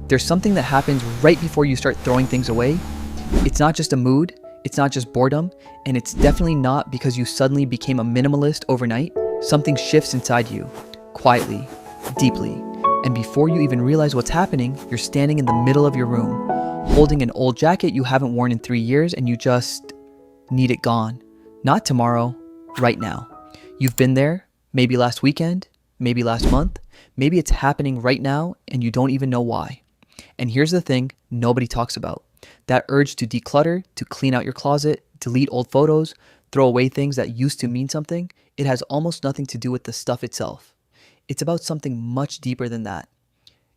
There's something that happens right before you start throwing things away. It's not just a mood, it's not just boredom, and it's definitely not because you suddenly became a minimalist overnight. Something shifts inside you, quietly, deeply, and before you even realize what's happening, you're standing in the middle of your room, holding an old jacket you haven't worn in 3 years, and you just need it gone. Not tomorrow, right now. You've been there, maybe last weekend, maybe last month, maybe it's happening right now and you don't even know why. And here's the thing nobody talks about. That urge to declutter, to clean out your closet, delete old photos, throw away things that used to mean something, it has almost nothing to do with the stuff itself. It's about something much deeper than that.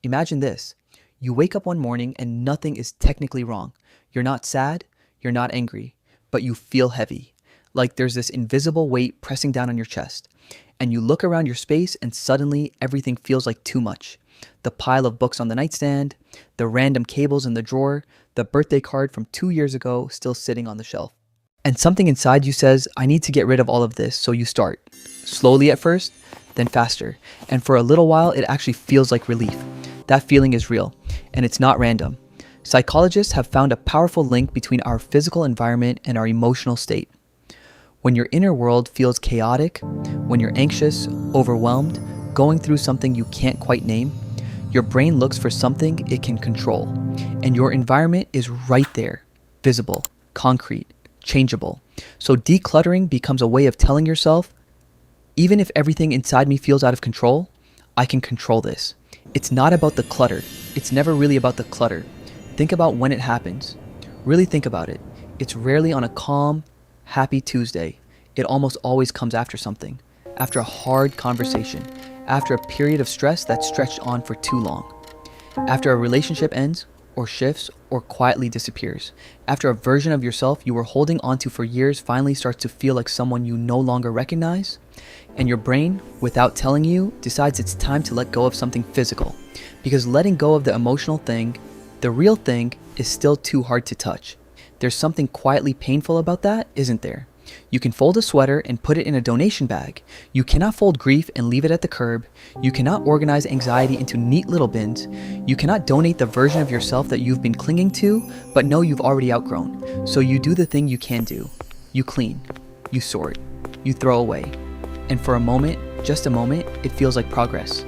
Imagine this. You wake up one morning and nothing is technically wrong. You're not sad, you're not angry, but you feel heavy. Like there's this invisible weight pressing down on your chest. And you look around your space and suddenly everything feels like too much. The pile of books on the nightstand, the random cables in the drawer, the birthday card from 2 years ago still sitting on the shelf. And something inside you says, I need to get rid of all of this, so you start. Slowly at first, then faster. And for a little while, it actually feels like relief. That feeling is real, and it's not random. Psychologists have found a powerful link between our physical environment and our emotional state. When your inner world feels chaotic, when you're anxious, overwhelmed, going through something you can't quite name, your brain looks for something it can control, and your environment is right there, visible, concrete, changeable. So decluttering becomes a way of telling yourself, even if everything inside me feels out of control, I can control this. It's not about the clutter. It's never really about the clutter. Think about when it happens. Really think about it. It's rarely on a calm, happy Tuesday. It almost always comes after something, after a hard conversation, after a period of stress that stretched on for too long, after a relationship ends or shifts or quietly disappears, after a version of yourself you were holding onto for years finally starts to feel like someone you no longer recognize, and your brain, without telling you, decides it's time to let go of something physical, because letting go of the emotional thing, the real thing, is still too hard to touch. There's something quietly painful about that, isn't there? You can fold a sweater and put it in a donation bag. You cannot fold grief and leave it at the curb. You cannot organize anxiety into neat little bins. You cannot donate the version of yourself that you've been clinging to, but know you've already outgrown. So you do the thing you can do. You clean. You sort. You throw away. And for a moment, just a moment, it feels like progress.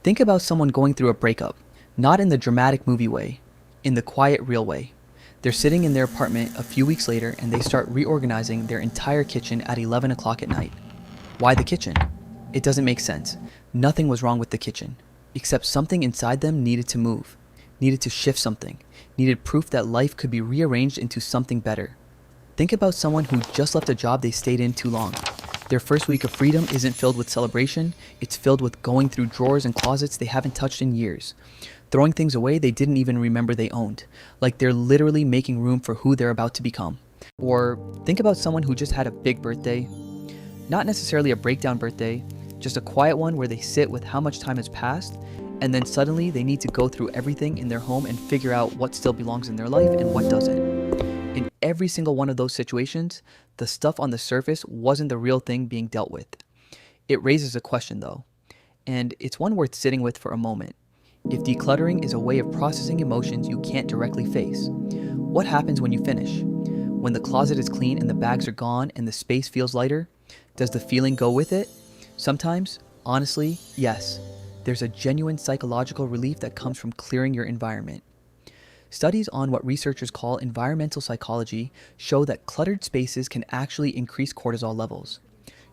Think about someone going through a breakup, not in the dramatic movie way, in the quiet, real way. They're sitting in their apartment a few weeks later and they start reorganizing their entire kitchen at 11 o'clock at night. Why the kitchen? It doesn't make sense. Nothing was wrong with the kitchen, except something inside them needed to move, needed to shift something, needed proof that life could be rearranged into something better. Think about someone who just left a job they stayed in too long. Their first week of freedom isn't filled with celebration, it's filled with going through drawers and closets they haven't touched in years. Throwing things away they didn't even remember they owned, like they're literally making room for who they're about to become. Or think about someone who just had a big birthday, not necessarily a breakdown birthday, just a quiet one where they sit with how much time has passed, and then suddenly they need to go through everything in their home and figure out what still belongs in their life and what doesn't. In every single one of those situations, the stuff on the surface wasn't the real thing being dealt with. It raises a question though, and it's one worth sitting with for a moment. If decluttering is a way of processing emotions you can't directly face, what happens when you finish? When the closet is clean and the bags are gone and the space feels lighter, does the feeling go with it? Sometimes, honestly, yes. There's a genuine psychological relief that comes from clearing your environment. Studies on what researchers call environmental psychology show that cluttered spaces can actually increase cortisol levels,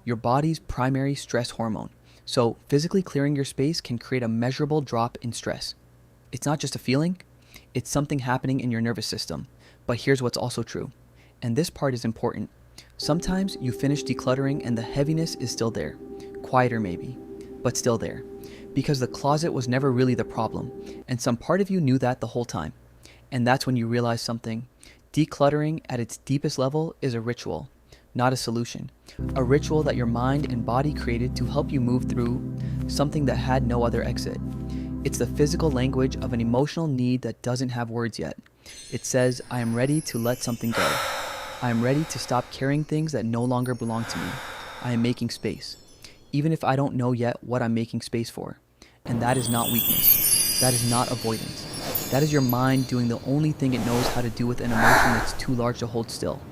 your body's primary stress hormone. So physically clearing your space can create a measurable drop in stress. It's not just a feeling, it's something happening in your nervous system. But here's what's also true, and this part is important. Sometimes you finish decluttering and the heaviness is still there, quieter maybe, but still there, because the closet was never really the problem, and some part of you knew that the whole time. And that's when you realize something. Decluttering at its deepest level is a ritual, not a solution. A ritual that your mind and body created to help you move through something that had no other exit. It's the physical language of an emotional need that doesn't have words yet. It says, I am ready to let something go. I am ready to stop carrying things that no longer belong to me. I am making space, even if I don't know yet what I'm making space for. And that is not weakness. That is not avoidance. That is your mind doing the only thing it knows how to do with an emotion that's too large to hold still.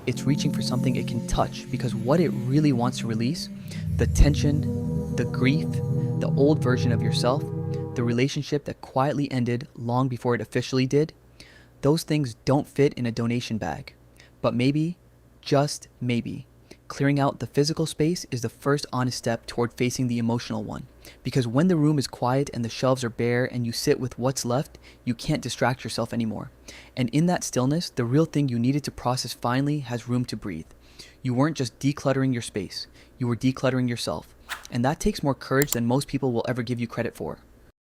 It's reaching for something it can touch, because what it really wants to release, the tension, the grief, the old version of yourself, the relationship that quietly ended long before it officially did, those things don't fit in a donation bag. But maybe, just maybe, clearing out the physical space is the first honest step toward facing the emotional one. Because when the room is quiet and the shelves are bare and you sit with what's left, you can't distract yourself anymore. And in that stillness, the real thing you needed to process finally has room to breathe. You weren't just decluttering your space, you were decluttering yourself. And that takes more courage than most people will ever give you credit for.